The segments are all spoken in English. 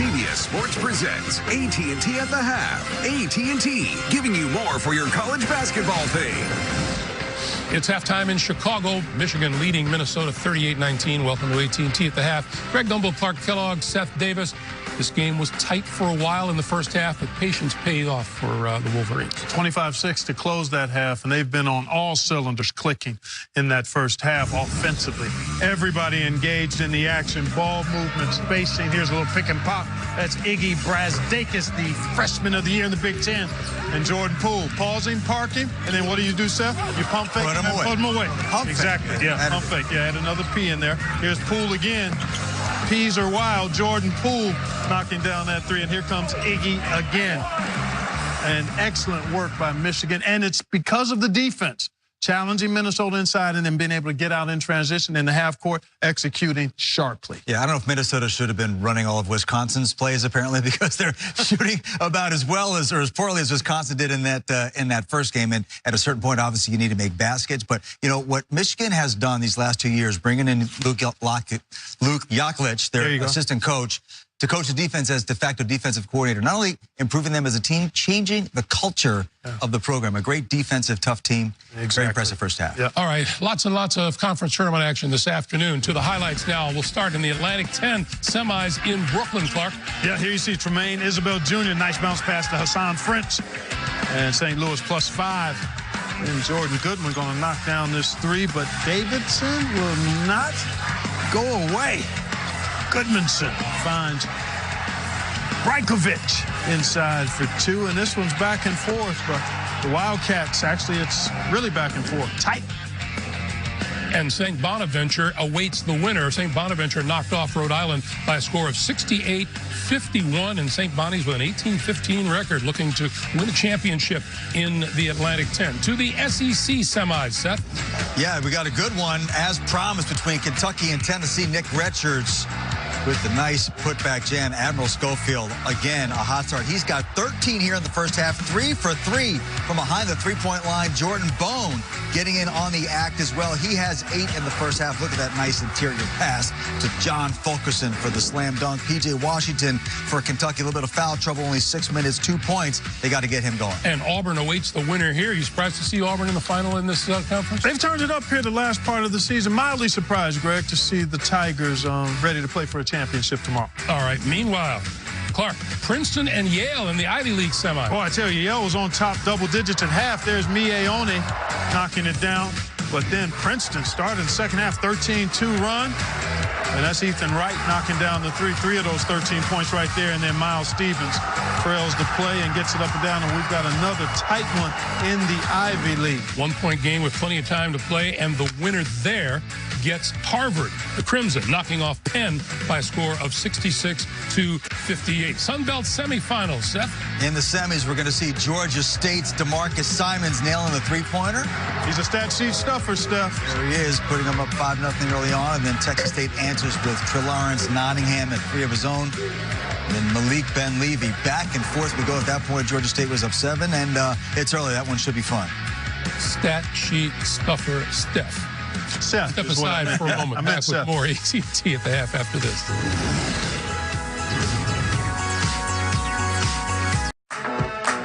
CBS Sports presents AT&T at the half. AT&T, giving you more for your college basketball thing. It's halftime in Chicago. Michigan leading Minnesota 38-19. Welcome to AT&T at the half. Greg Gumbel, Clark Kellogg, Seth Davis. This game was tight for a while in the first half, but patience paid off for the Wolverines. 25-6 to close that half, and they've been on all cylinders clicking in that first half offensively. Everybody engaged in the action, ball movement, spacing. Here's a little pick and pop. That's Iggy Brazdakis, the freshman of the year in the Big Ten. And Jordan Poole, pausing, parking, and then what do you do, Seth? You pump fake. Put him away. Pump exactly, fake. Yeah, pump fake. Yeah, add another P in there. Here's Poole again. P's are wild. Jordan Poole knocking down that three, and here comes Iggy again. And excellent work by Michigan, and it's because of the defense. Challenging Minnesota inside and then being able to get out in transition in the half court, executing sharply. Yeah, I don't know if Minnesota should have been running all of Wisconsin's plays, apparently, because they're shooting about as well as or as poorly as Wisconsin did in that first game. And at a certain point, obviously, you need to make baskets. But, you know, what Michigan has done these last 2 years, bringing in Luke Yaklich, their assistant coach, to coach the defense as de facto defensive coordinator, not only improving them as a team, changing the culture of the program. A great defensive, tough team. Exactly. Very impressive first half. Yeah. All right, lots and lots of conference tournament action this afternoon. To the highlights now. We'll start in the Atlantic 10 semis in Brooklyn, Clark. Yeah, here you see Tremaine Isabel Jr. Nice bounce pass to Hassan French. And St. Louis +5. And Jordan Goodman going to knock down this three, but Davidson will not go away. Goodmanson finds Brajkovic inside for two, and this one's back and forth, but the Wildcats, actually, it's really back and forth. Tight. And St. Bonaventure awaits the winner. St. Bonaventure knocked off Rhode Island by a score of 68-51, and St. Bonnie's with an 18-15 record looking to win a championship in the Atlantic 10. To the SEC semis, Seth. Yeah, we got a good one, as promised, between Kentucky and Tennessee. Nick Richards with the nice putback jam. Admiral Schofield, again, a hot start. He's got 13 here in the first half, 3 for 3 from behind the three-point line. Jordan Bone getting in on the act as well. He has 8 in the first half. Look at that nice interior pass to John Fulkerson for the slam dunk. P.J. Washington for Kentucky, a little bit of foul trouble, only 6 minutes, 2 points. They got to get him going. And Auburn awaits the winner here. You surprised to see Auburn in the final in this conference? They've turned it up here the last part of the season. Mildly surprised, Greg, to see the Tigers ready to play for a championship tomorrow. All right, meanwhile, Clark, Princeton and Yale in the Ivy League semi. Oh, I tell you, Yale was on top double digits at half. There's Miaone knocking it down. But then Princeton started the second half, 13-2 run. And that's Ethan Wright knocking down the three of those 13 points right there. And then Miles Stevens trails the play and gets it up and down. And we've got another tight one in the Ivy League. 1-point game with plenty of time to play. And the winner there gets Harvard, the Crimson, knocking off Penn by a score of 66-58. Sun Belt semifinals, Seth. In the semis, we're going to see Georgia State's DeMarcus Simons nailing the three-pointer. He's a stat sheet stuffer, Steph. There he is, putting them up 5-0 early on. And then Texas State answers with Trey Lawrence Nottingham at 3 of his own. And then Malik Ben-Levy back and forth. We go at that point. Georgia State was up 7, and it's early. That one should be fun. Stat sheet stuffer Steph. Seth, step aside for a moment. Back with more AT&T at the half after this.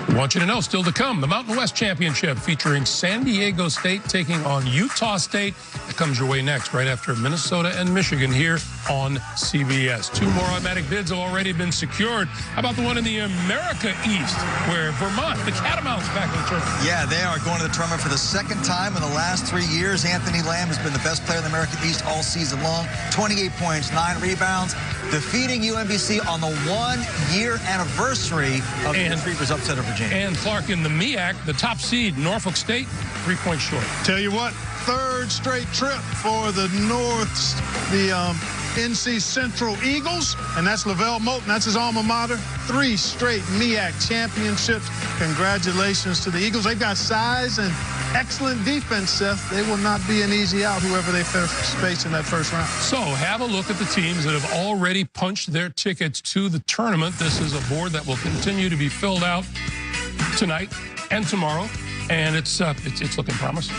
I want you to know, still to come, the Mountain West Championship featuring San Diego State taking on Utah State. That comes your way next, right after Minnesota and Michigan here on CBS. 2 more automatic bids have already been secured. How about the one in the America East, where Vermont, the Catamounts, back in the tournament? Yeah, they are going to the tournament for the second time in the last 3 years. Anthony Lamb has been the best player in the America East all season long. 28 points, 9 rebounds, defeating UMBC on the 1-year anniversary of the Retrievers' upset of Virginia. And Clark in the MEAC, the top seed, Norfolk State, 3 points short. Tell you what, 3rd straight trip for the NC Central Eagles, and that's Lavelle Moulton. That's his alma mater. 3 straight MEAC championships. Congratulations to the Eagles. They've got size and excellent defense, Seth. They will not be an easy out, whoever they face in that first round. So have a look at the teams that have already punched their tickets to the tournament. This is a board that will continue to be filled out tonight and tomorrow, and it's looking promising.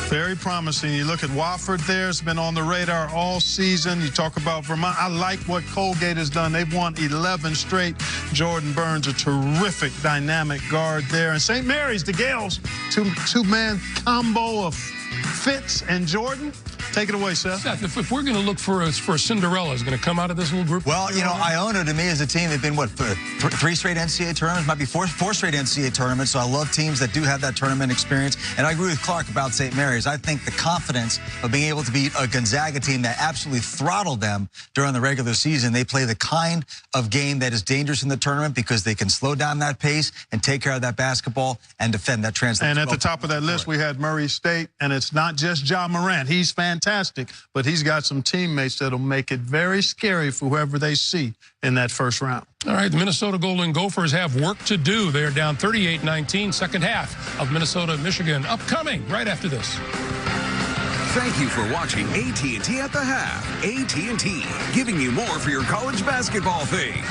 Very promising. You look at Wofford there. It's been on the radar all season. You talk about Vermont. I like what Colgate has done. They've won 11 straight. Jordan Burns, a terrific dynamic guard there. And St. Mary's, the Gales, two-man combo of Fitz and Jordan. Take it away, Seth. Seth, if we're going to look for a Cinderella, is going to come out of this little group? Well, you know, Iona to me is a team. They've been, what, 3 straight NCAA tournaments? Might be four straight NCAA tournaments. So I love teams that do have that tournament experience. And I agree with Clark about St. Mary's. I think the confidence of being able to beat a Gonzaga team that absolutely throttled them during the regular season. They play the kind of game that is dangerous in the tournament because they can slow down that pace and take care of that basketball and defend that transition. And at the top of that list, we had Murray State. And it's not just Ja Morant. He's fantastic, but he's got some teammates that'll make it very scary for whoever they see in that first round. All right, the Minnesota Golden Gophers have work to do. They are down 38-19, second half of Minnesota-Michigan upcoming right after this. Thank you for watching AT&T at the Half. AT&T, giving you more for your college basketball thing.